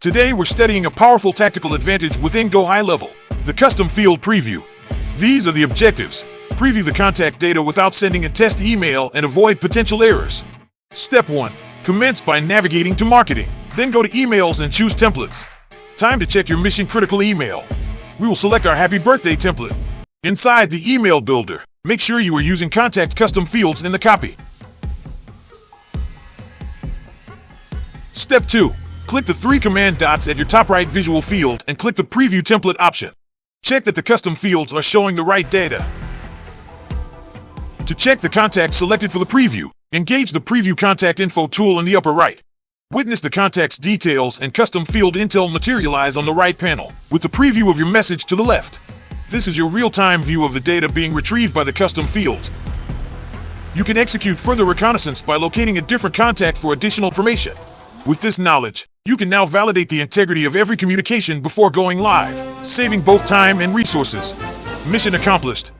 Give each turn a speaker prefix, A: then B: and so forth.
A: Today we're studying a powerful tactical advantage within GoHighLevel, the custom field preview. These are the objectives. Preview the contact data without sending a test email and avoid potential errors. Step 1. Commence by navigating to marketing. Then go to emails and choose templates. Time to check your mission critical email. We will select our happy birthday template. Inside the email builder, make sure you are using contact custom fields in the copy. Step 2. Click the 3 command dots at your top right visual field and click the preview template option. Check that the custom fields are showing the right data. To check the contact selected for the preview, engage the preview contact info tool in the upper right. Witness the contact's details and custom field intel materialize on the right panel, with the preview of your message to the left. This is your real-time view of the data being retrieved by the custom fields. You can execute further reconnaissance by locating a different contact for additional information. With this knowledge, you can now validate the integrity of every communication before going live, saving both time and resources. Mission accomplished.